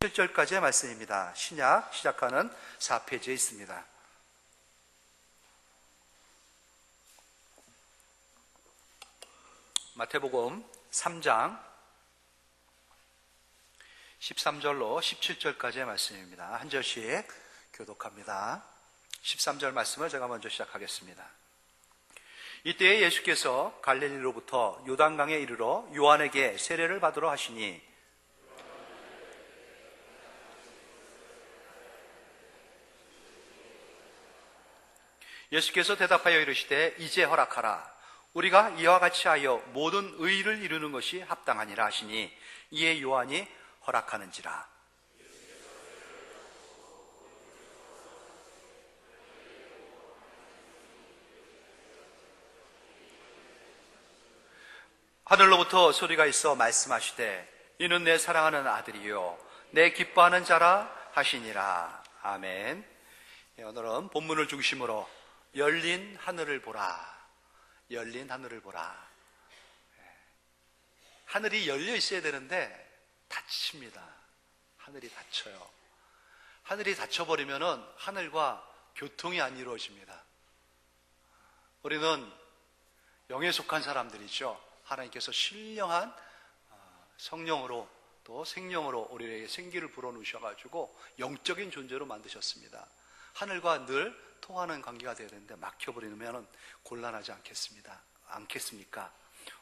7절까지의 말씀입니다. 신약 시작하는 4페이지에 있습니다. 마태복음 3장 13절로 17절까지의 말씀입니다. 한 절씩 교독합니다. 13절 말씀을 제가 먼저 시작하겠습니다. 이때에 예수께서 갈릴리로부터 요단강에 이르러 요한에게 세례를 받으러 하시니 예수께서 대답하여 이르시되 이제 허락하라. 우리가 이와 같이 하여 모든 의를 이루는 것이 합당하니라 하시니 이에 요한이 허락하는지라. 하늘로부터 소리가 있어 말씀하시되 이는 내 사랑하는 아들이요 내 기뻐하는 자라 하시니라. 아멘. 오늘은 본문을 중심으로 열린 하늘을 보라. 열린 하늘을 보라. 하늘이 열려 있어야 되는데 닫힙니다. 하늘이 닫혀요. 하늘이 닫혀버리면은 하늘과 교통이 안 이루어집니다. 우리는 영에 속한 사람들이죠. 하나님께서 신령한 성령으로 또 생명으로 우리에게 생기를 불어넣으셔가지고 영적인 존재로 만드셨습니다. 하늘과 늘 통하는 관계가 되어야 되는데 막혀버리면 곤란하지 않겠습니까?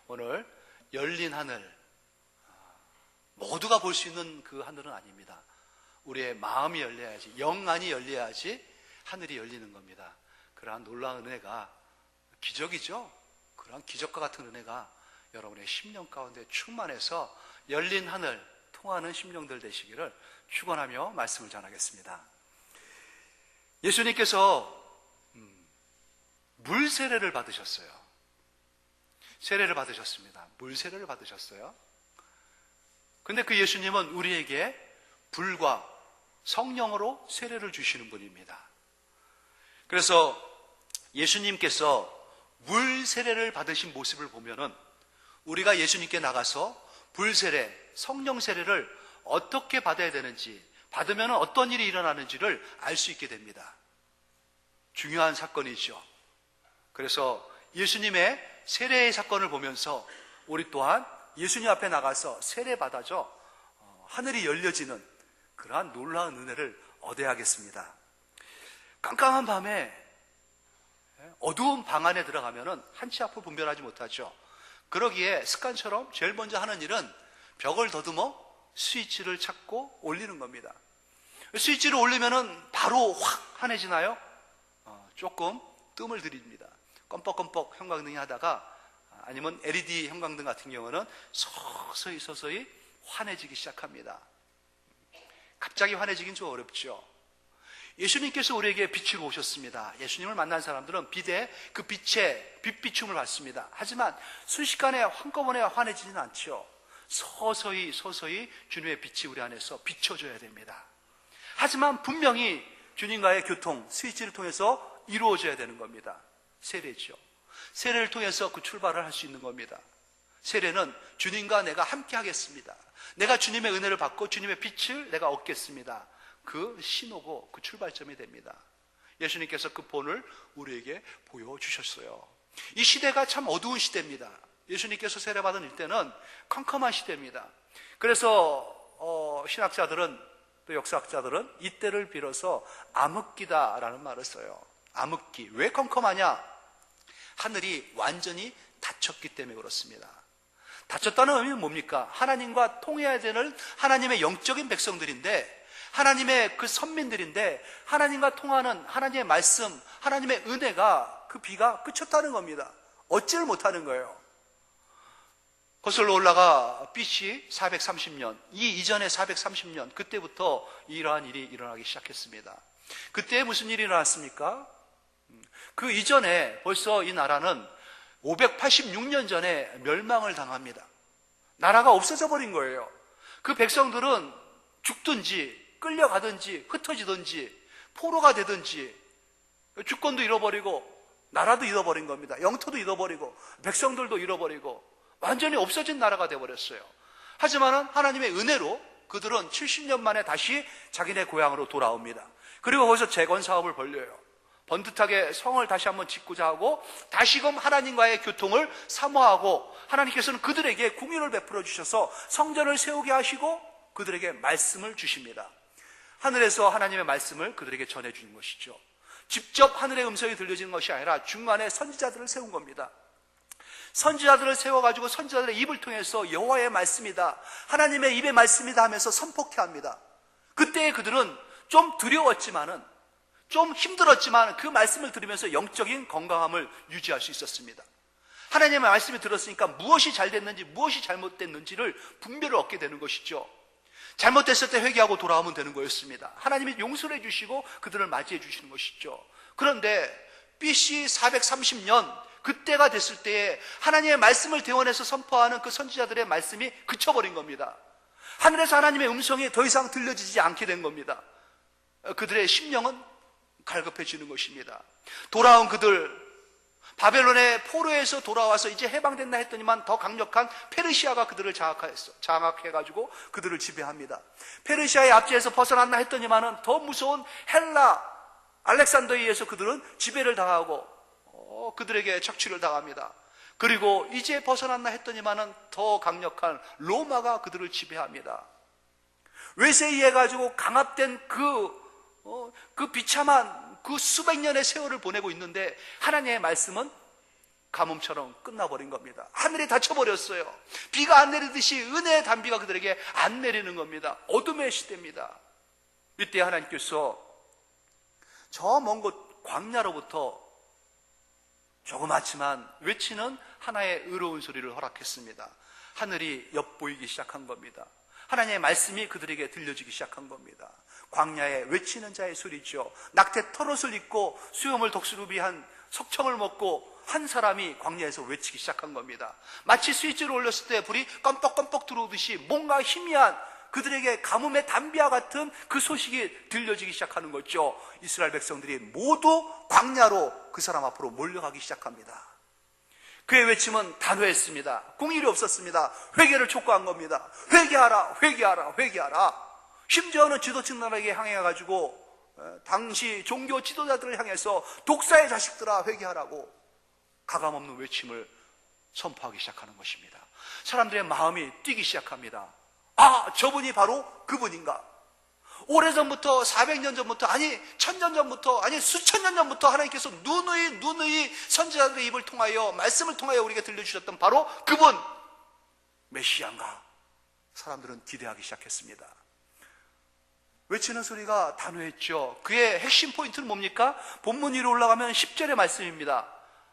오늘 열린 하늘, 모두가 볼 수 있는 그 하늘은 아닙니다. 우리의 마음이 열려야지, 영안이 열려야지 하늘이 열리는 겁니다. 그러한 놀라운 은혜가 기적이죠. 그러한 기적과 같은 은혜가 여러분의 심령 가운데 충만해서 열린 하늘, 통하는 심령들 되시기를 축원하며 말씀을 전하겠습니다. 예수님께서 물 세례를 받으셨어요. 세례를 받으셨습니다. 물 세례를 받으셨어요. 근데 그 예수님은 우리에게 불과 성령으로 세례를 주시는 분입니다. 그래서 예수님께서 물 세례를 받으신 모습을 보면은 우리가 예수님께 나가서 불 세례, 성령 세례를 어떻게 받아야 되는지, 받으면 어떤 일이 일어나는지를 알 수 있게 됩니다. 중요한 사건이죠. 그래서 예수님의 세례의 사건을 보면서 우리 또한 예수님 앞에 나가서 세례 받아져 하늘이 열려지는 그러한 놀라운 은혜를 얻어야겠습니다. 깜깜한 밤에 어두운 방 안에 들어가면 한치 앞을 분별하지 못하죠. 그러기에 습관처럼 제일 먼저 하는 일은 벽을 더듬어 스위치를 찾고 올리는 겁니다. 스위치를 올리면 바로 확 환해지나요? 조금 뜸을 들입니다. 껌뻑껌뻑 형광등이 하다가, 아니면 LED 형광등 같은 경우는 서서히 환해지기 시작합니다. 갑자기 환해지긴 좀 어렵죠. 예수님께서 우리에게 빛을 오셨습니다. 예수님을 만난 사람들은 빛에 그 빛의 빛비춤을 받습니다. 하지만 순식간에 한꺼번에 환해지지는 않죠. 서서히 주님의 빛이 우리 안에서 비춰줘야 됩니다. 하지만 분명히 주님과의 교통, 스위치를 통해서 이루어져야 되는 겁니다. 세례죠. 세례를 통해서 그 출발을 할 수 있는 겁니다. 세례는 주님과 내가 함께 하겠습니다. 내가 주님의 은혜를 받고 주님의 빛을 내가 얻겠습니다. 그 신호고 그 출발점이 됩니다. 예수님께서 그 본을 우리에게 보여주셨어요. 이 시대가 참 어두운 시대입니다. 예수님께서 세례받은 이때는 컴컴한 시대입니다. 그래서 신학자들은, 또 역사학자들은 이때를 빌어서 암흑기다라는 말을 써요. 암흑기. 왜 컴컴하냐? 하늘이 완전히 닫혔기 때문에 그렇습니다. 닫혔다는 의미는 뭡니까? 하나님과 통해야 되는 하나님의 영적인 백성들인데, 하나님의 그 선민들인데, 하나님과 통하는 하나님의 말씀, 하나님의 은혜가, 그 비가 그쳤다는 겁니다. 얻지를 못하는 거예요. 거슬러 올라가 BC 430년, 이 이전에 430년, 그때부터 이러한 일이 일어나기 시작했습니다. 그때 무슨 일이 일어났습니까? 그 이전에 벌써 이 나라는 586년 전에 멸망을 당합니다. 나라가 없어져 버린 거예요. 그 백성들은 죽든지 끌려가든지 흩어지든지 포로가 되든지 주권도 잃어버리고 나라도 잃어버린 겁니다. 영토도 잃어버리고 백성들도 잃어버리고 완전히 없어진 나라가 되어버렸어요. 하지만 하나님의 은혜로 그들은 70년 만에 다시 자기네 고향으로 돌아옵니다. 그리고 거기서 재건 사업을 벌려요. 번듯하게 성을 다시 한번 짓고자 하고 다시금 하나님과의 교통을 사모하고, 하나님께서는 그들에게 공의를 베풀어 주셔서 성전을 세우게 하시고 그들에게 말씀을 주십니다. 하늘에서 하나님의 말씀을 그들에게 전해주는 것이죠. 직접 하늘의 음성이 들려지는 것이 아니라 중간에 선지자들을 세운 겁니다. 선지자들을 세워가지고 선지자들의 입을 통해서 여호와의 말씀이다, 하나님의 입의 말씀이다 하면서 선포케 합니다. 그때 그들은 좀 두려웠지만은, 좀 힘들었지만 그 말씀을 들으면서 영적인 건강함을 유지할 수 있었습니다. 하나님의 말씀을 들었으니까 무엇이 잘 됐는지 무엇이 잘못됐는지를 분별을 얻게 되는 것이죠. 잘못됐을 때 회개하고 돌아오면 되는 거였습니다. 하나님이 용서를 해주시고 그들을 맞이해 주시는 것이죠. 그런데 BC 430년 그때가 됐을 때에 하나님의 말씀을 대원해서 선포하는 그 선지자들의 말씀이 그쳐버린 겁니다. 하늘에서 하나님의 음성이 더 이상 들려지지 않게 된 겁니다. 그들의 심령은 갈급해지는 것입니다. 돌아온 그들, 바벨론의 포로에서 돌아와서 이제 해방된다 했더니만 더 강력한 페르시아가 그들을 장악해가지고 그들을 지배합니다. 페르시아의 압제에서 벗어났나 했더니만은 더 무서운 헬라, 알렉산더에 의해서 그들은 지배를 당하고 그들에게 착취를 당합니다. 그리고 이제 벗어났나 했더니만은 더 강력한 로마가 그들을 지배합니다. 외세에 의해 가지고 강압된 그 비참한 그 수백 년의 세월을 보내고 있는데 하나님의 말씀은 가뭄처럼 끝나버린 겁니다. 하늘이 닫혀버렸어요. 비가 안 내리듯이 은혜의 단비가 그들에게 안 내리는 겁니다. 어둠의 시대입니다. 이때 하나님께서 저 먼 곳 광야로부터 조그맣지만 외치는 하나의 의로운 소리를 허락했습니다. 하늘이 엿보이기 시작한 겁니다. 하나님의 말씀이 그들에게 들려지기 시작한 겁니다. 광야에 외치는 자의 소리죠. 낙태 털옷을 입고 수염을 덕수루비한 석청을 먹고 한 사람이 광야에서 외치기 시작한 겁니다. 마치 스위치를 올렸을 때 불이 껌뻑껌뻑 들어오듯이 뭔가 희미한 그들에게 가뭄의 단비와 같은 그 소식이 들려지기 시작하는 거죠. 이스라엘 백성들이 모두 광야로 그 사람 앞으로 몰려가기 시작합니다. 그의 외침은 단호했습니다. 공일이 없었습니다. 회개를 촉구한 겁니다. 회개하라, 회개하라, 회개하라. 심지어는 지도층들에게 향해가지고 당시 종교 지도자들을 향해서 독사의 자식들아 회개하라고 가감없는 외침을 선포하기 시작하는 것입니다. 사람들의 마음이 뛰기 시작합니다. 아, 저분이 바로 그분인가? 오래전부터 400년 전부터, 아니 1000년 전부터, 아니 수천 년 전부터 하나님께서 누누이 선지자들의 입을 통하여 말씀을 통하여 우리에게 들려주셨던 바로 그분 메시아인가? 사람들은 기대하기 시작했습니다. 외치는 소리가 단호했죠. 그의 핵심 포인트는 뭡니까? 본문 위로 올라가면 10절의 말씀입니다.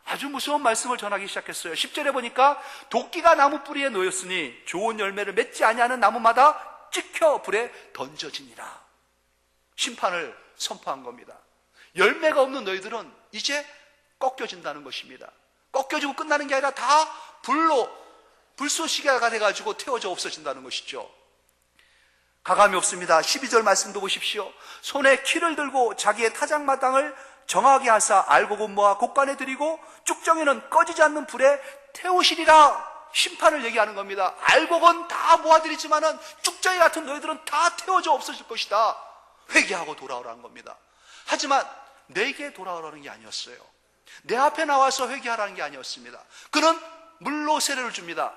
아주 무서운 말씀을 전하기 시작했어요. 10절에 보니까 도끼가 나무 뿌리에 놓였으니 좋은 열매를 맺지 아니하는 나무마다 찍혀 불에 던져지니라. 심판을 선포한 겁니다. 열매가 없는 너희들은 이제 꺾여진다는 것입니다. 꺾여지고 끝나는 게 아니라 다 불쏘시개가 돼가지고 태워져 없어진다는 것이죠. 가감이 없습니다. 12절 말씀도 보십시오. 손에 키를 들고 자기의 타작마당을 정하게 하사 알곡은 모아 곡간에 들이고 쭉정이는 꺼지지 않는 불에 태우시리라. 심판을 얘기하는 겁니다. 알곡은 다 모아들이지만은 쭉정이 같은 너희들은 다 태워져 없어질 것이다. 회개하고 돌아오라는 겁니다. 하지만 내게 돌아오라는 게 아니었어요. 내 앞에 나와서 회개하라는 게 아니었습니다. 그는 물로 세례를 줍니다.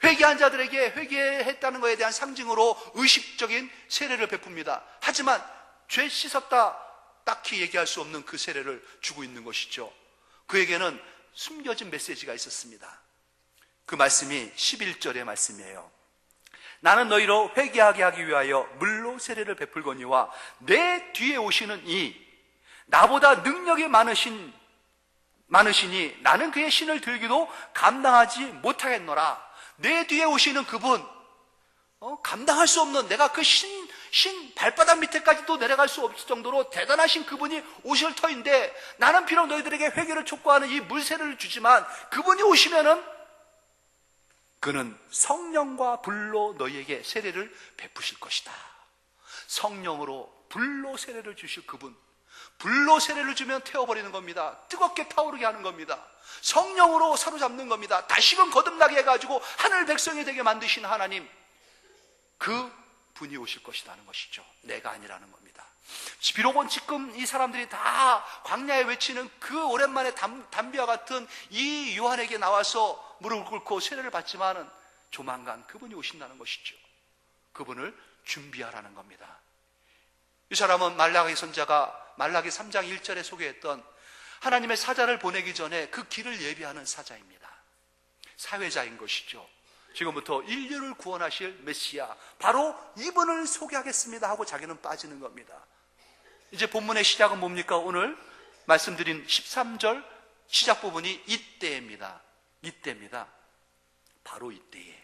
회개한 자들에게 회개했다는 것에 대한 상징으로 의식적인 세례를 베풉니다. 하지만 죄 씻었다 딱히 얘기할 수 없는 그 세례를 주고 있는 것이죠. 그에게는 숨겨진 메시지가 있었습니다. 그 말씀이 11절의 말씀이에요. 나는 너희로 회개하게 하기 위하여 물로 세례를 베풀거니와 내 뒤에 오시는 이 나보다 능력이 많으시니 나는 그의 신을 들기도 감당하지 못하겠노라. 내 뒤에 오시는 그분, 감당할 수 없는, 내가 그 신 발바닥 밑에까지도 내려갈 수 없을 정도로 대단하신 그분이 오실 터인데 나는 비록 너희들에게 회개를 촉구하는 이 물세례를 주지만 그분이 오시면은 그는 성령과 불로 너희에게 세례를 베푸실 것이다. 성령으로 불로 세례를 주실 그분, 불로 세례를 주면 태워버리는 겁니다. 뜨겁게 타오르게 하는 겁니다. 성령으로 사로잡는 겁니다. 다시금 거듭나게 해가지고 하늘 백성이 되게 만드신 하나님, 그 분이 오실 것이라는 것이죠. 내가 아니라는 겁니다. 비록 지금 이 사람들이 다 광야에 외치는 그 오랜만에 담비와 같은 이 요한에게 나와서 무릎을 꿇고 세례를 받지만은 조만간 그분이 오신다는 것이죠. 그분을 준비하라는 겁니다. 이 사람은 말라기 선자가 말라기 3장 1절에 소개했던 하나님의 사자를 보내기 전에 그 길을 예비하는 사자입니다. 사회자인 것이죠. 지금부터 인류를 구원하실 메시아, 바로 이분을 소개하겠습니다 하고 자기는 빠지는 겁니다. 이제 본문의 시작은 뭡니까? 오늘 말씀드린 13절 시작 부분이 이때입니다. 이때입니다. 바로 이때에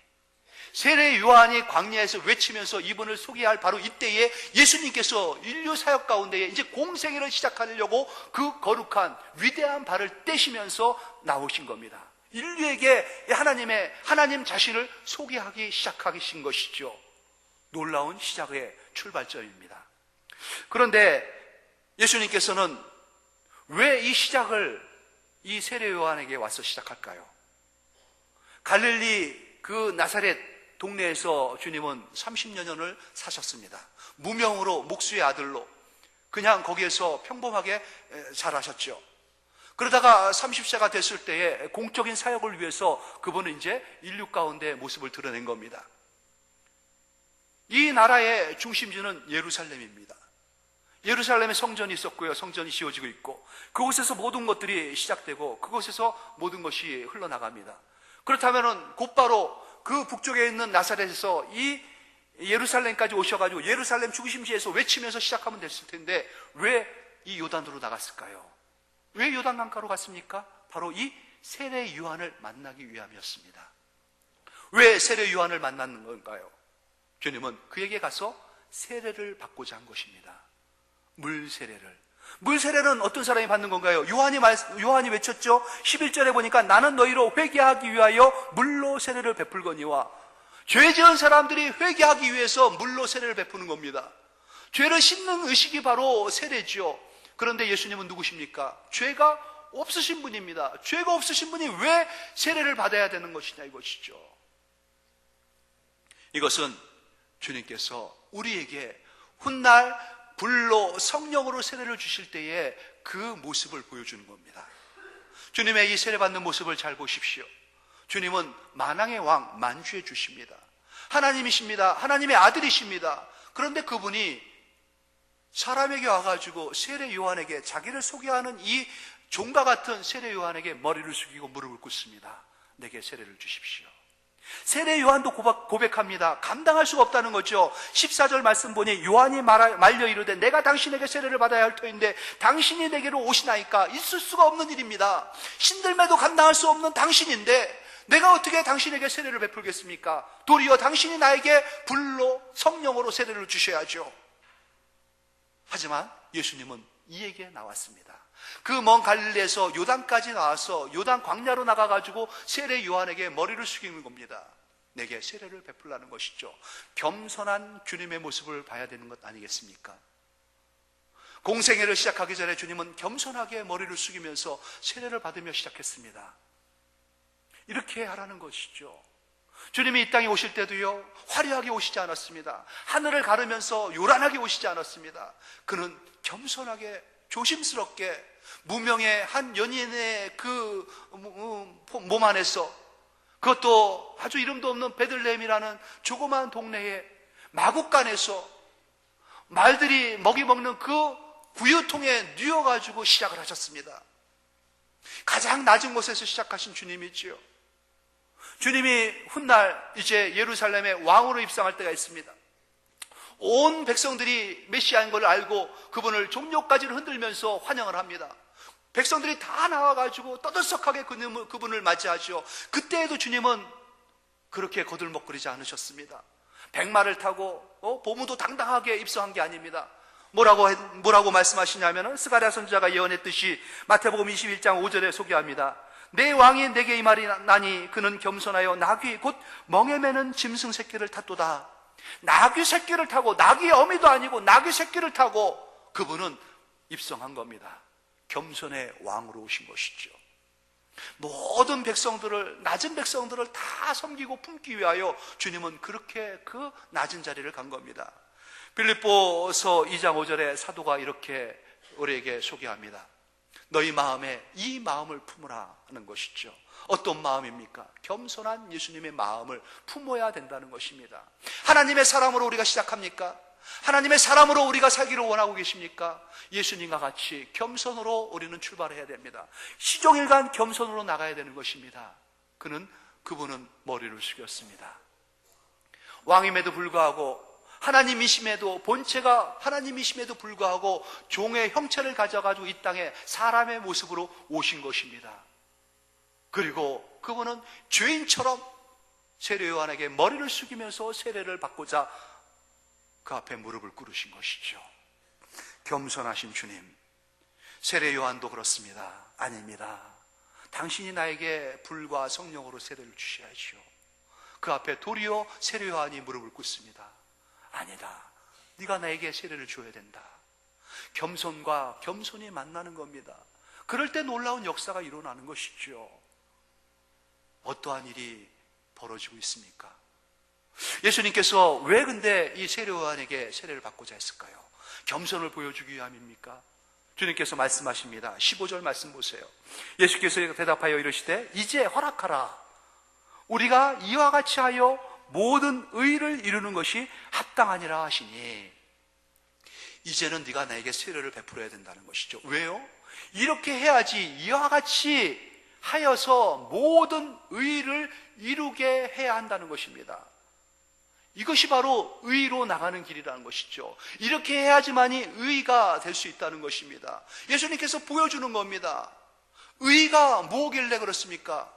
세례 요한이 광야에서 외치면서 이분을 소개할 바로 이때에 예수님께서 인류 사역 가운데에 이제 공생애를 시작하려고 그 거룩한 위대한 발을 떼시면서 나오신 겁니다. 인류에게 하나님 자신을 소개하기 시작하신 것이죠. 놀라운 시작의 출발점입니다. 그런데 예수님께서는 왜 이 시작을 이 세례 요한에게 와서 시작할까요? 갈릴리 그 나사렛 동네에서 주님은 30년을 사셨습니다. 무명으로 목수의 아들로 그냥 거기에서 평범하게 자라셨죠. 그러다가 30세가 됐을 때에 공적인 사역을 위해서 그분은 이제 인류 가운데 모습을 드러낸 겁니다. 이 나라의 중심지는 예루살렘입니다. 예루살렘에 성전이 있었고요. 성전이 지어지고 있고 그곳에서 모든 것들이 시작되고 그곳에서 모든 것이 흘러나갑니다. 그렇다면 곧바로 그 북쪽에 있는 나사렛에서 이 예루살렘까지 오셔가지고 예루살렘 중심지에서 외치면서 시작하면 됐을 텐데 왜 이 요단으로 나갔을까요? 왜 요단강가로 갔습니까? 바로 이 세례 요한을 만나기 위함이었습니다. 왜 세례 요한을 만나는 건가요? 주님은 그에게 가서 세례를 받고자 한 것입니다. 물세례는 어떤 사람이 받는 건가요? 요한이 외쳤죠. 11절에 보니까 나는 너희로 회개하기 위하여 물로 세례를 베풀거니와, 죄 지은 사람들이 회개하기 위해서 물로 세례를 베푸는 겁니다. 죄를 씻는 의식이 바로 세례죠. 그런데 예수님은 누구십니까? 죄가 없으신 분입니다. 죄가 없으신 분이 왜 세례를 받아야 되는 것이냐 이것이죠. 이것은 주님께서 우리에게 훗날 불로 성령으로 세례를 주실 때에 그 모습을 보여주는 겁니다. 주님의 이 세례받는 모습을 잘 보십시오. 주님은 만왕의 왕 만주의 주십니다. 하나님이십니다. 하나님의 아들이십니다. 그런데 그분이 사람에게 와가지고 세례 요한에게 자기를 소개하는 이 종과 같은 세례 요한에게 머리를 숙이고 무릎을 꿇습니다. 내게 세례를 주십시오. 세례 요한도 고백합니다. 감당할 수가 없다는 거죠. 14절 말씀 보니 요한이 말려 이르되 내가 당신에게 세례를 받아야 할 터인데 당신이 내게로 오시나이까? 있을 수가 없는 일입니다. 신들매도 감당할 수 없는 당신인데 내가 어떻게 당신에게 세례를 베풀겠습니까? 도리어 당신이 나에게 불로 성령으로 세례를 주셔야죠. 하지만 예수님은 이에게 나왔습니다. 그 먼 갈릴리에서 요단까지 나와서 요단 광야로 나가가지고 세례 요한에게 머리를 숙이는 겁니다. 내게 세례를 베풀라는 것이죠. 겸손한 주님의 모습을 봐야 되는 것 아니겠습니까? 공생애를 시작하기 전에 주님은 겸손하게 머리를 숙이면서 세례를 받으며 시작했습니다. 이렇게 하라는 것이죠. 주님이 이 땅에 오실 때도요, 화려하게 오시지 않았습니다. 하늘을 가르면서 요란하게 오시지 않았습니다. 그는 겸손하게 조심스럽게 무명의 한 연인의 그 몸 안에서, 그것도 아주 이름도 없는 베들레헴이라는 조그마한 동네의 마구간에서 말들이 먹이 먹는 그 구유통에 누워가지고 시작을 하셨습니다. 가장 낮은 곳에서 시작하신 주님이지요. 주님이 훗날 이제 예루살렘에 왕으로 입성할 때가 있습니다. 온 백성들이 메시아인 걸 알고 그분을 종려까지를 흔들면서 환영을 합니다. 백성들이 다 나와가지고 떠들썩하게 그분을 맞이하죠. 그때에도 주님은 그렇게 거들먹거리지 않으셨습니다. 백마를 타고 보무도 당당하게 입성한 게 아닙니다. 뭐라고 말씀하시냐면은 스가랴 선지자가 예언했듯이 마태복음 21장 5절에 소개합니다. 내 왕이 내게 이 말이 나니 그는 겸손하여 나귀 곧 멍에 매는 짐승 새끼를 탔도다. 나귀 새끼를 타고, 나귀의 어미도 아니고 나귀 새끼를 타고 그분은 입성한 겁니다. 겸손의 왕으로 오신 것이죠. 모든 백성들을, 낮은 백성들을 다 섬기고 품기 위하여 주님은 그렇게 그 낮은 자리를 간 겁니다. 빌립보서 2장 5절에 사도가 이렇게 우리에게 소개합니다. 너희 마음에 이 마음을 품으라 하는 것이죠. 어떤 마음입니까? 겸손한 예수님의 마음을 품어야 된다는 것입니다. 하나님의 사람으로 우리가 시작합니까? 하나님의 사람으로 우리가 살기를 원하고 계십니까? 예수님과 같이 겸손으로 우리는 출발해야 됩니다. 시종일관 겸손으로 나가야 되는 것입니다. 그분은 머리를 숙였습니다. 왕임에도 불구하고, 하나님이심에도, 본체가 하나님이심에도 불구하고 종의 형체를 가져가지고 이 땅에 사람의 모습으로 오신 것입니다. 그리고 그분은 죄인처럼 세례 요한에게 머리를 숙이면서 세례를 받고자 그 앞에 무릎을 꿇으신 것이죠. 겸손하신 주님. 세례 요한도 그렇습니다. 아닙니다. 당신이 나에게 불과 성령으로 세례를 주셔야죠. 그 앞에 도리어 세례 요한이 무릎을 꿇습니다. 아니다. 네가 나에게 세례를 줘야 된다. 겸손과 겸손이 만나는 겁니다. 그럴 때 놀라운 역사가 일어나는 것이죠. 어떠한 일이 벌어지고 있습니까? 예수님께서 왜 근데 이 세례 요한에게 세례를 받고자 했을까요? 겸손을 보여주기 위함입니까? 주님께서 말씀하십니다. 15절 말씀 보세요. 예수께서 대답하여 이르시되 이제 허락하라. 우리가 이와 같이 하여 모든 의를 이루는 것이 합당하니라 하시니, 이제는 네가 나에게 세례를 베풀어야 된다는 것이죠. 왜요? 이렇게 해야지 이와 같이 하여서 모든 의를 이루게 해야 한다는 것입니다. 이것이 바로 의로 나가는 길이라는 것이죠. 이렇게 해야지만이 의가 될 수 있다는 것입니다. 예수님께서 보여주는 겁니다. 의가 뭐길래 그렇습니까?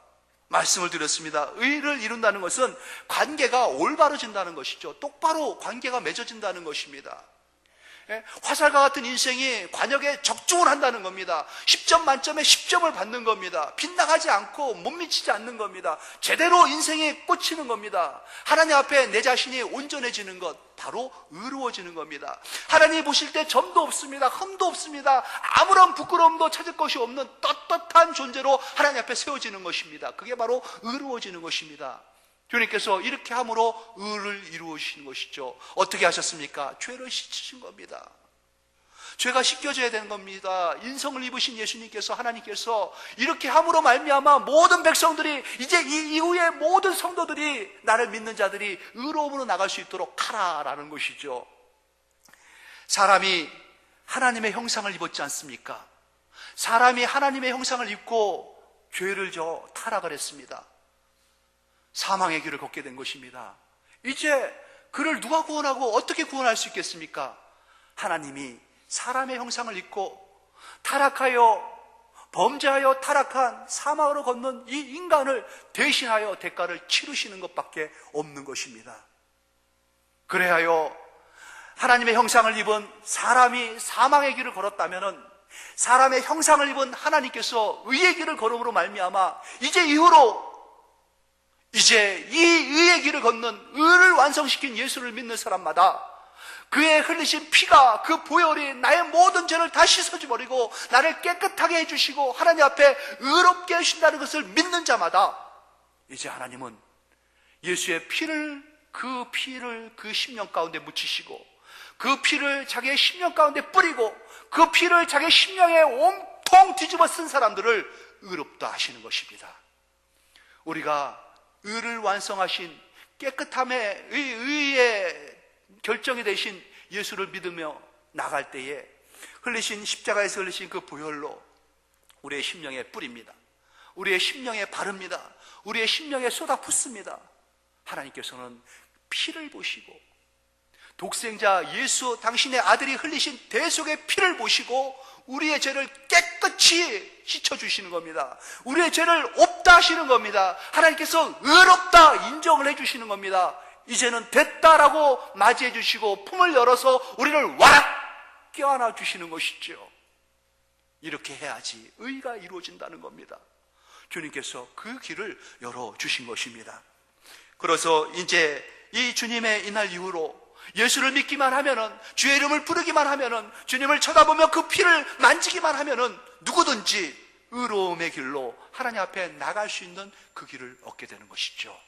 말씀을 드렸습니다. 의를 이룬다는 것은 관계가 올바러진다는 것이죠. 똑바로 관계가 맺어진다는 것입니다. 화살과 같은 인생이 관역에 적중을 한다는 겁니다. 10점 만점에 10점을 받는 겁니다. 빗나가지 않고 못 미치지 않는 겁니다. 제대로 인생이 꽂히는 겁니다. 하나님 앞에 내 자신이 온전해지는 것, 바로 의로워지는 겁니다. 하나님이 보실 때 점도 없습니다. 흠도 없습니다. 아무런 부끄러움도 찾을 것이 없는 떳떳한 존재로 하나님 앞에 세워지는 것입니다. 그게 바로 의로워지는 것입니다. 주님께서 이렇게 함으로 의를 이루어주시는 것이죠. 어떻게 하셨습니까? 죄를 씻으신 겁니다. 죄가 씻겨져야 되는 겁니다. 인성을 입으신 예수님께서, 하나님께서 이렇게 함으로 말미암아 모든 백성들이, 이제 이 이후에 모든 성도들이, 나를 믿는 자들이 의로움으로 나갈 수 있도록 하라라는 것이죠. 사람이 하나님의 형상을 입었지 않습니까? 사람이 하나님의 형상을 입고 죄를 타락을 했습니다. 사망의 길을 걷게 된 것입니다. 이제 그를 누가 구원하고 어떻게 구원할 수 있겠습니까? 하나님이 사람의 형상을 입고 타락하여 범죄하여 타락한 사망으로 걷는 이 인간을 대신하여 대가를 치르시는 것밖에 없는 것입니다. 그래하여 하나님의 형상을 입은 사람이 사망의 길을 걸었다면, 사람의 형상을 입은 하나님께서 의의 길을 걸음으로 말미암아 이제 이 의의 길을 걷는, 의를 완성시킨 예수를 믿는 사람마다 그의 흘리신 피가, 그 보혈이 나의 모든 죄를 다 씻어버리고 나를 깨끗하게 해주시고 하나님 앞에 의롭게 해주신다는 것을 믿는 자마다, 이제 하나님은 예수의 피를, 그 심령 가운데 묻히시고 그 피를 자기의 심령 가운데 뿌리고 그 피를 자기의 심령에 온통 뒤집어 쓴 사람들을 의롭다 하시는 것입니다. 우리가 의를 완성하신 깨끗함의 의의 결정이 되신 예수를 믿으며 나갈 때에 흘리신, 십자가에서 흘리신 그 보혈로 우리의 심령에 뿌립니다. 우리의 심령에 바릅니다. 우리의 심령에 쏟아붓습니다. 하나님께서는 피를 보시고, 독생자 예수, 당신의 아들이 흘리신 대속의 피를 보시고 우리의 죄를 깨끗이 씻어주시는 겁니다. 우리의 죄를 없다 하시는 겁니다. 하나님께서 의롭다 인정을 해주시는 겁니다. 이제는 됐다라고 맞이해 주시고 품을 열어서 우리를 와락 껴안아 주시는 것이죠. 이렇게 해야지 의가 이루어진다는 겁니다. 주님께서 그 길을 열어주신 것입니다. 그래서 이제 이 주님의 이날 이후로 예수를 믿기만 하면은, 주의 이름을 부르기만 하면은, 주님을 쳐다보며 그 피를 만지기만 하면은 누구든지 의로움의 길로 하나님 앞에 나갈 수 있는 그 길을 얻게 되는 것이죠.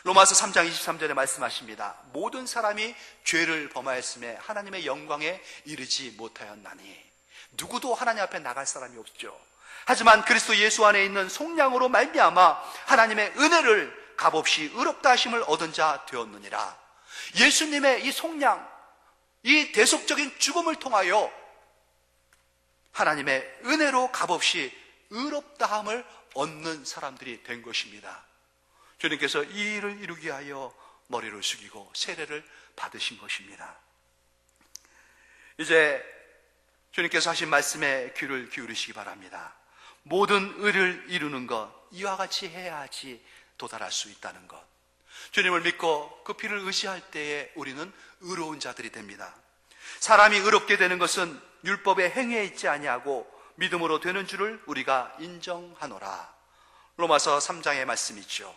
로마서 3장 23절에 말씀하십니다. 모든 사람이 죄를 범하였음에 하나님의 영광에 이르지 못하였나니. 누구도 하나님 앞에 나갈 사람이 없죠. 하지만 그리스도 예수 안에 있는 속량으로 말미암아 하나님의 은혜를 값없이 의롭다 하심을 얻은 자 되었느니라. 예수님의 이 속량, 이 대속적인 죽음을 통하여 하나님의 은혜로 값없이 의롭다함을 얻는 사람들이 된 것입니다. 주님께서 이 일을 이루기 위하여 머리를 숙이고 세례를 받으신 것입니다. 이제 주님께서 하신 말씀에 귀를 기울이시기 바랍니다. 모든 의를 이루는 것, 이와 같이 해야지 도달할 수 있다는 것. 주님을 믿고 그 피를 의지할 때에 우리는 의로운 자들이 됩니다. 사람이 의롭게 되는 것은 율법의 행위에 있지 아니하고 믿음으로 되는 줄을 우리가 인정하노라. 로마서 3장의 말씀이죠.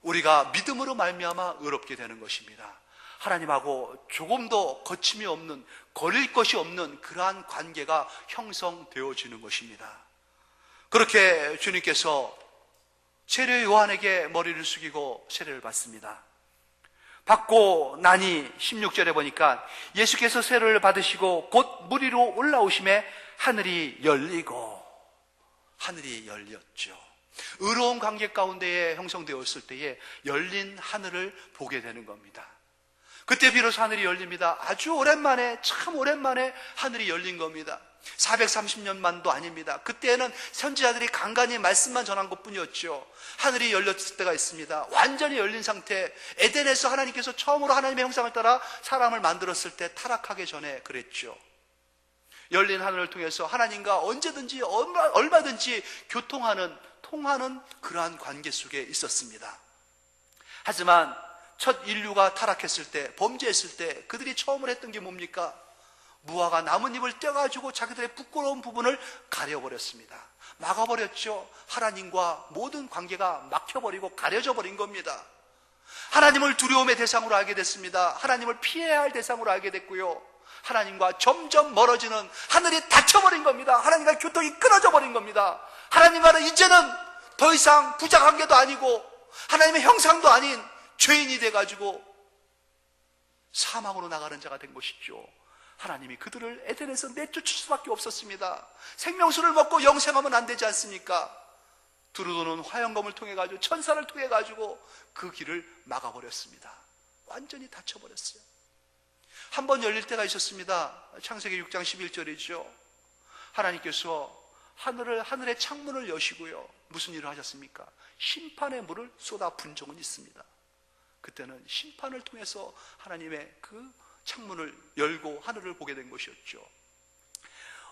우리가 믿음으로 말미암아 의롭게 되는 것입니다. 하나님하고 조금도 거침이 없는, 거릴 것이 없는 그러한 관계가 형성되어지는 것입니다. 그렇게 주님께서 세례 요한에게 머리를 숙이고 세례를 받습니다. 받고 나니 16절에 보니까 예수께서 세례를 받으시고 곧 물 위로 올라오심에 하늘이 열리고, 하늘이 열렸죠. 의로운 관계 가운데에 형성되었을 때에 열린 하늘을 보게 되는 겁니다. 그때 비로소 하늘이 열립니다. 아주 오랜만에, 참 오랜만에 하늘이 열린 겁니다. 430년만도 아닙니다. 그때는 선지자들이 간간히 말씀만 전한 것뿐이었죠. 하늘이 열렸을 때가 있습니다. 완전히 열린 상태. 에덴에서 하나님께서 처음으로 하나님의 형상을 따라 사람을 만들었을 때 타락하기 전에 그랬죠. 열린 하늘을 통해서 하나님과 언제든지 얼마든지 통하는 그러한 관계 속에 있었습니다. 하지만 첫 인류가 타락했을 때, 범죄했을 때 그들이 처음으로 했던 게 뭡니까? 무화과 나뭇잎을 떼가지고 자기들의 부끄러운 부분을 가려버렸습니다. 막아버렸죠. 하나님과 모든 관계가 막혀버리고 가려져 버린 겁니다. 하나님을 두려움의 대상으로 알게 됐습니다. 하나님을 피해야 할 대상으로 알게 됐고요. 하나님과 점점 멀어지는, 하늘이 닫혀버린 겁니다. 하나님과 교통이 끊어져 버린 겁니다. 하나님과는 이제는 더 이상 부자관계도 아니고 하나님의 형상도 아닌 죄인이 돼가지고 사망으로 나가는 자가 된 것이죠. 하나님이 그들을 에덴에서 내쫓을 수밖에 없었습니다. 생명수를 먹고 영생하면 안 되지 않습니까? 두루도는 화영검을 통해 가지고, 천사를 통해 가지고 그 길을 막아버렸습니다. 완전히 닫혀버렸어요. 한 번 열릴 때가 있었습니다. 창세기 6장 11절이죠. 하나님께서 하늘의 창문을 여시고요. 무슨 일을 하셨습니까? 심판의 물을 쏟아 분 적은 있습니다. 그때는 심판을 통해서 하나님의 그 창문을 열고 하늘을 보게 된 것이었죠.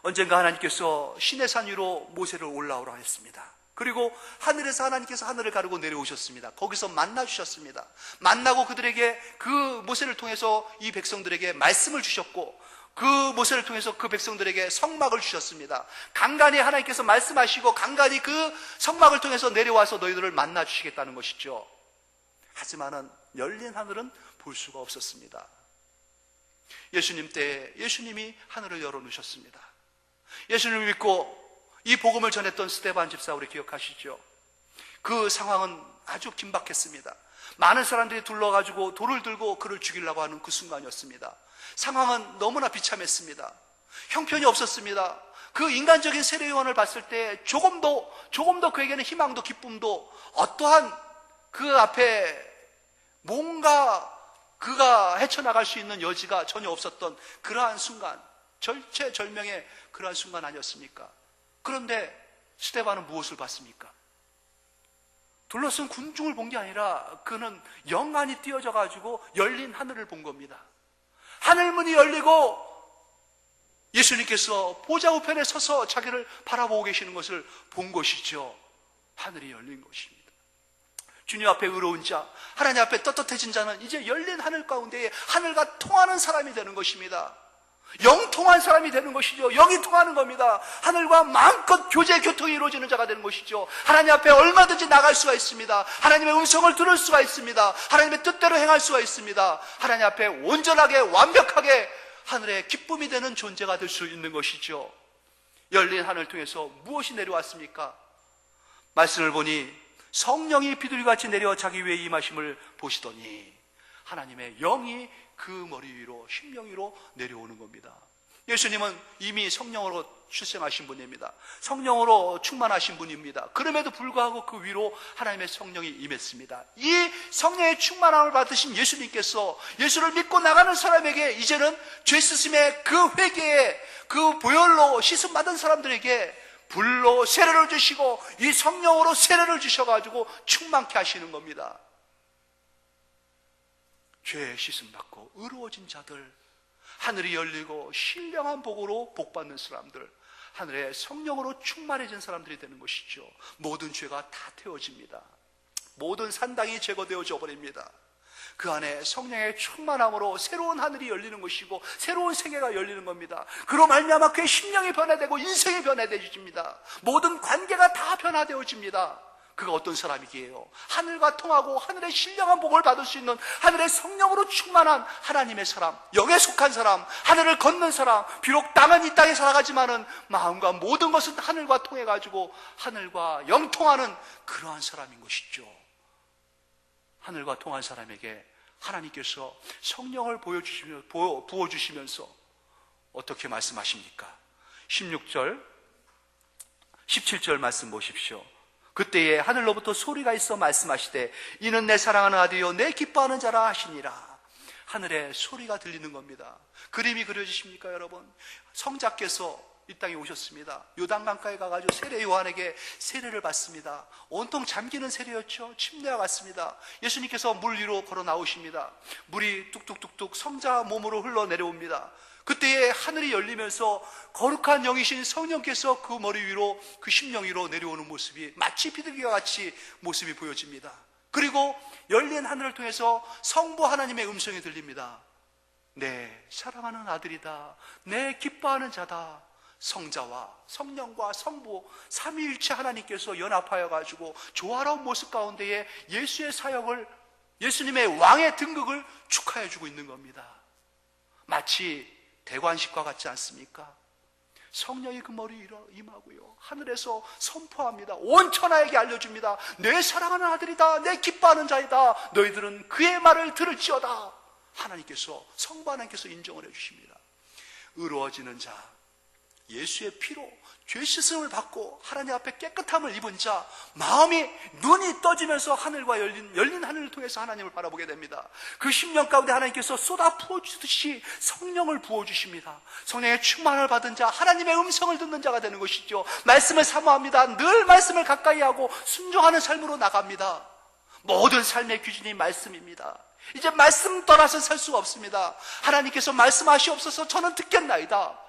언젠가 하나님께서 시내산 위로 모세를 올라오라 했습니다. 그리고 하늘에서 하나님께서 하늘을 가르고 내려오셨습니다. 거기서 만나 주셨습니다. 만나고 그들에게, 그 모세를 통해서 이 백성들에게 말씀을 주셨고, 그 모세를 통해서 그 백성들에게 성막을 주셨습니다. 간간히 하나님께서 말씀하시고 간간히 그 성막을 통해서 내려와서 너희들을 만나 주시겠다는 것이죠. 하지만은 열린 하늘은 볼 수가 없었습니다. 예수님 때 예수님이 하늘을 열어놓으셨습니다. 예수님을 믿고 이 복음을 전했던 스데반 집사, 우리 기억하시죠? 그 상황은 아주 긴박했습니다. 많은 사람들이 둘러가지고 돌을 들고 그를 죽이려고 하는 그 순간이었습니다. 상황은 너무나 비참했습니다. 형편이 없었습니다. 그 인간적인 세례요한을 봤을 때 조금도 그에게는 희망도 기쁨도, 어떠한 그 앞에 뭔가 그가 헤쳐나갈 수 있는 여지가 전혀 없었던 그러한 순간, 절체절명의 그러한 순간 아니었습니까? 그런데 스데반은 무엇을 봤습니까? 둘러쓴 군중을 본 게 아니라 그는 영안이 띄어져 가지고 열린 하늘을 본 겁니다. 하늘문이 열리고 예수님께서 보좌 우편에 서서 자기를 바라보고 계시는 것을 본 것이죠. 하늘이 열린 것입니다. 주님 앞에 의로운 자, 하나님 앞에 떳떳해진 자는 이제 열린 하늘 가운데에 하늘과 통하는 사람이 되는 것입니다. 영통한 사람이 되는 것이죠. 영이 통하는 겁니다. 하늘과 마음껏 교통이 이루어지는 자가 되는 것이죠. 하나님 앞에 얼마든지 나갈 수가 있습니다. 하나님의 음성을 들을 수가 있습니다. 하나님의 뜻대로 행할 수가 있습니다. 하나님 앞에 온전하게 완벽하게 하늘의 기쁨이 되는 존재가 될 수 있는 것이죠. 열린 하늘을 통해서 무엇이 내려왔습니까? 말씀을 보니 성령이 비둘기같이 내려 자기 위에 임하심을 보시더니 하나님의 영이 그 머리 위로, 심령 위로 내려오는 겁니다. 예수님은 이미 성령으로 출생하신 분입니다. 성령으로 충만하신 분입니다. 그럼에도 불구하고 그 위로 하나님의 성령이 임했습니다. 이 성령의 충만함을 받으신 예수님께서 예수를 믿고 나가는 사람에게 이제는 죄 씻음의 그 회개에 그 보혈로 씻음 받은 사람들에게 불로 세례를 주시고 이 성령으로 세례를 주셔가지고 충만케 하시는 겁니다. 죄 씻음 받고 의로워진 자들, 하늘이 열리고 신령한 복으로 복받는 사람들, 하늘의 성령으로 충만해진 사람들이 되는 것이죠. 모든 죄가 다 태워집니다. 모든 산당이 제거되어져 버립니다. 그 안에 성령의 충만함으로 새로운 하늘이 열리는 것이고 새로운 세계가 열리는 겁니다. 그로 말미암아 그의 심령이 변화되고 인생이 변화되어집니다. 모든 관계가 다 변화되어집니다. 그가 어떤 사람이기에요? 하늘과 통하고 하늘의 신령한 복을 받을 수 있는 하늘의 성령으로 충만한 하나님의 사람, 영에 속한 사람, 하늘을 걷는 사람. 비록 땅은 이 땅에 살아가지만은 마음과 모든 것은 하늘과 통해가지고 하늘과 영통하는 그러한 사람인 것이죠. 하늘과 통한 사람에게 하나님께서 성령을 부어주시면서 어떻게 말씀하십니까? 16절, 17절 말씀 보십시오. 그때에 하늘로부터 소리가 있어 말씀하시되 이는 내 사랑하는 아들이요 내 기뻐하는 자라 하시니라. 하늘에 소리가 들리는 겁니다. 그림이 그려지십니까 여러분? 성자께서 이 땅에 오셨습니다. 요단강가에 가가지고 세례 요한에게 세례를 받습니다. 온통 잠기는 세례였죠. 침례와 같습니다. 예수님께서 물 위로 걸어 나오십니다. 물이 뚝뚝뚝뚝 성자 몸으로 흘러내려옵니다. 그때에 하늘이 열리면서 거룩한 영이신 성령께서 그 머리 위로, 그 심령 위로 내려오는 모습이 마치 비둘기와 같이 모습이 보여집니다. 그리고 열린 하늘을 통해서 성부 하나님의 음성이 들립니다. 내 사랑하는 아들이다. 내 기뻐하는 자다. 성자와 성령과 성부 삼위일체 하나님께서 연합하여 가지고 조화로운 모습 가운데에 예수의 사역을, 예수님의 왕의 등극을 축하해 주고 있는 겁니다. 마치 대관식과 같지 않습니까? 성령이 그 머리 위로 임하고요, 하늘에서 선포합니다. 온 천하에게 알려줍니다. 내 사랑하는 아들이다. 내 기뻐하는 자이다. 너희들은 그의 말을 들을지어다. 하나님께서, 성부 하나님께서 인정을 해주십니다. 의로워지는 자, 예수의 피로 죄 씻음을 받고 하나님 앞에 깨끗함을 입은 자, 마음이, 눈이 떠지면서 하늘과 열린 하늘을 통해서 하나님을 바라보게 됩니다. 그 심령 가운데 하나님께서 쏟아 부어주듯이 성령을 부어주십니다. 성령의 충만을 받은 자, 하나님의 음성을 듣는 자가 되는 것이죠. 말씀을 사모합니다. 늘 말씀을 가까이 하고 순종하는 삶으로 나갑니다. 모든 삶의 기준이 말씀입니다. 이제 말씀 떠나서 살 수가 없습니다. 하나님께서 말씀하시옵소서 저는 듣겠나이다.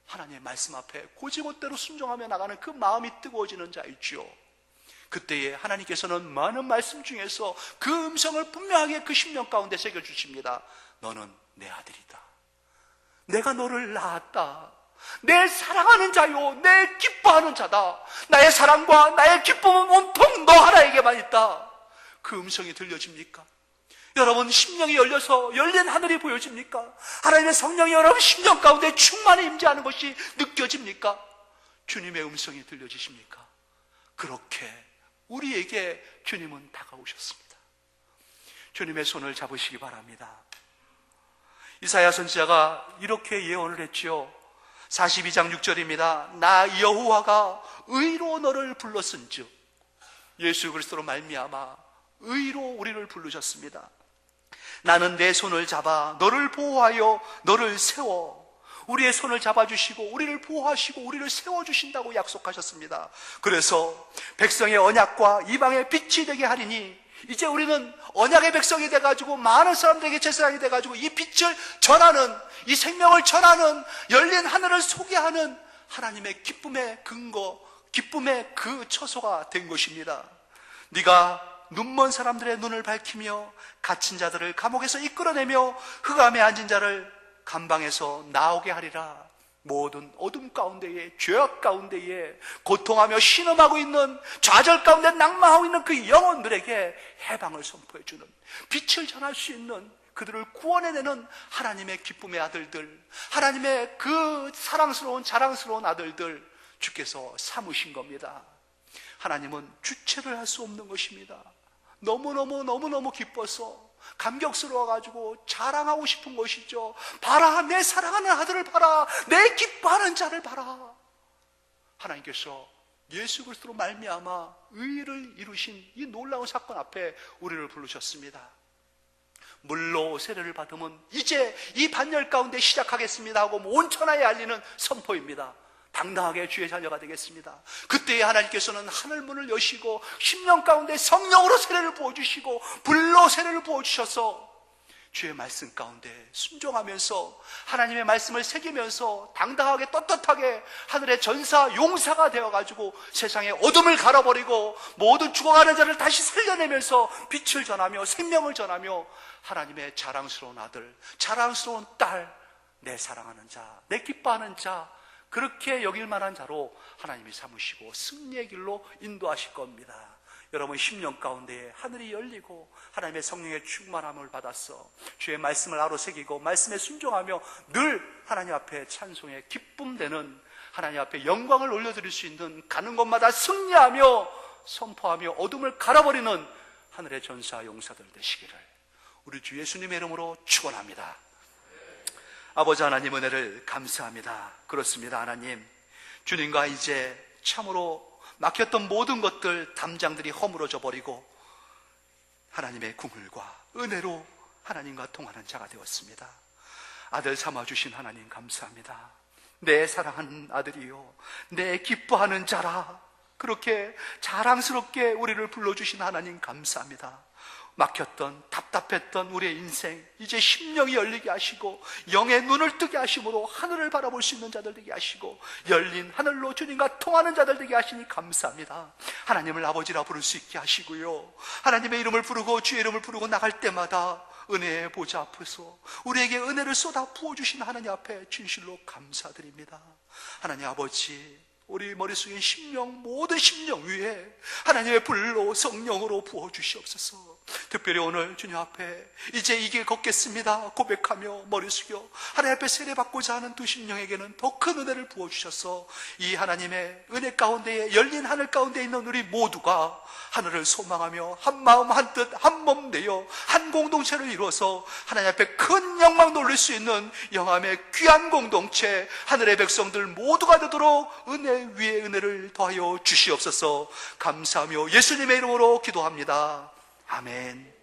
하나님의 말씀 앞에 고지못대로 순종하며 나가는 그 마음이 뜨거워지는 자이지요. 그때에 하나님께서는 많은 말씀 중에서 그 음성을 분명하게 그 심령 가운데 새겨주십니다. 너는 내 아들이다. 내가 너를 낳았다. 내 사랑하는 자요, 내 기뻐하는 자다. 나의 사랑과 나의 기쁨은 온통 너 하나에게만 있다. 그 음성이 들려집니까? 여러분 심령이 열려서 열린 하늘이 보여집니까? 하나님의 성령이 여러분 심령 가운데 충만히 임재하는 것이 느껴집니까? 주님의 음성이 들려지십니까? 그렇게 우리에게 주님은 다가오셨습니다. 주님의 손을 잡으시기 바랍니다. 이사야 선지자가 이렇게 예언을 했지요. 42장 6절입니다. 나 여호와가 의로 너를 불렀은즉, 예수 그리스도로 말미암아 의로 우리를 부르셨습니다. 나는 내 손을 잡아 너를 보호하여 너를 세워, 우리의 손을 잡아주시고 우리를 보호하시고 우리를 세워주신다고 약속하셨습니다. 그래서 백성의 언약과 이방의 빛이 되게 하리니, 이제 우리는 언약의 백성이 돼가지고 많은 사람들에게 제사장이 돼가지고 이 빛을 전하는, 이 생명을 전하는, 열린 하늘을 소개하는 하나님의 기쁨의 근거, 기쁨의 그 처소가 된 것입니다. 네가 눈먼 사람들의 눈을 밝히며 갇힌 자들을 감옥에서 이끌어내며 흑암에 앉은 자를 감방에서 나오게 하리라. 모든 어둠 가운데에, 죄악 가운데에 고통하며 신음하고 있는, 좌절 가운데 낭망하고 있는 그 영혼들에게 해방을 선포해주는, 빛을 전할 수 있는, 그들을 구원해내는 하나님의 기쁨의 아들들, 하나님의 그 사랑스러운 자랑스러운 아들들 주께서 삼으신 겁니다. 하나님은 주체를 할 수 없는 것입니다. 너무너무 기뻐서 감격스러워가지고 자랑하고 싶은 것이죠. 봐라, 내 사랑하는 아들을 봐라, 내 기뻐하는 자를 봐라. 하나님께서 예수 그리스도로 말미암아 의를 이루신 이 놀라운 사건 앞에 우리를 부르셨습니다. 물로 세례를 받으면 이제 이 반열 가운데 시작하겠습니다 하고 온 천하에 알리는 선포입니다. 당당하게 주의 자녀가 되겠습니다. 그때에 하나님께서는 하늘문을 여시고 심령 가운데 성령으로 세례를 부어주시고 불로 세례를 부어주셔서 주의 말씀 가운데 순종하면서 하나님의 말씀을 새기면서 당당하게 떳떳하게 하늘의 전사 용사가 되어가지고 세상의 어둠을 갈아버리고 모든 죽어가는 자를 다시 살려내면서 빛을 전하며 생명을 전하며 하나님의 자랑스러운 아들, 자랑스러운 딸, 내 사랑하는 자, 내 기뻐하는 자, 그렇게 여길 만한 자로 하나님이 삼으시고 승리의 길로 인도하실 겁니다. 여러분 심령 가운데 하늘이 열리고 하나님의 성령의 충만함을 받았어 주의 말씀을 아로새기고 말씀에 순종하며 늘 하나님 앞에 찬송의 기쁨되는 하나님 앞에 영광을 올려드릴 수 있는 가는 곳마다 승리하며 선포하며 어둠을 갈아버리는 하늘의 전사 용사들 되시기를 우리 주 예수님의 이름으로 축원합니다. 아버지 하나님 은혜를 감사합니다. 그렇습니다. 하나님, 주님과 이제 참으로 막혔던 모든 것들 담장들이 허물어져 버리고 하나님의 궁을과 은혜로 하나님과 통하는 자가 되었습니다. 아들 삼아주신 하나님 감사합니다. 내 사랑하는 아들이요 내 기뻐하는 자라, 그렇게 자랑스럽게 우리를 불러주신 하나님 감사합니다. 막혔던 답답했던 우리의 인생 이제 심령이 열리게 하시고 영의 눈을 뜨게 하심으로 하늘을 바라볼 수 있는 자들 되게 하시고 열린 하늘로 주님과 통하는 자들 되게 하시니 감사합니다. 하나님을 아버지라 부를 수 있게 하시고요, 하나님의 이름을 부르고 주의 이름을 부르고 나갈 때마다 은혜의 보좌 앞에서 우리에게 은혜를 쏟아 부어주신 하나님 앞에 진실로 감사드립니다. 하나님 아버지, 우리 머릿속에 심령, 모든 심령 위에 하나님의 불로 성령으로 부어주시옵소서. 특별히 오늘 주님 앞에 이제 이 길 걷겠습니다 고백하며 머리 숙여 하나님 앞에 세례받고자 하는 두 심령에게는 더 큰 은혜를 부어주셔서 이 하나님의 은혜 가운데에 열린 하늘 가운데 있는 우리 모두가 하늘을 소망하며 한 마음 한 뜻 한 몸 되어 한 공동체를 이루어서 하나님 앞에 큰 영광 돌릴 수 있는 영함의 귀한 공동체, 하늘의 백성들 모두가 되도록 은혜 위에 은혜를 더하여 주시옵소서. 감사하며 예수님의 이름으로 기도합니다. 아멘.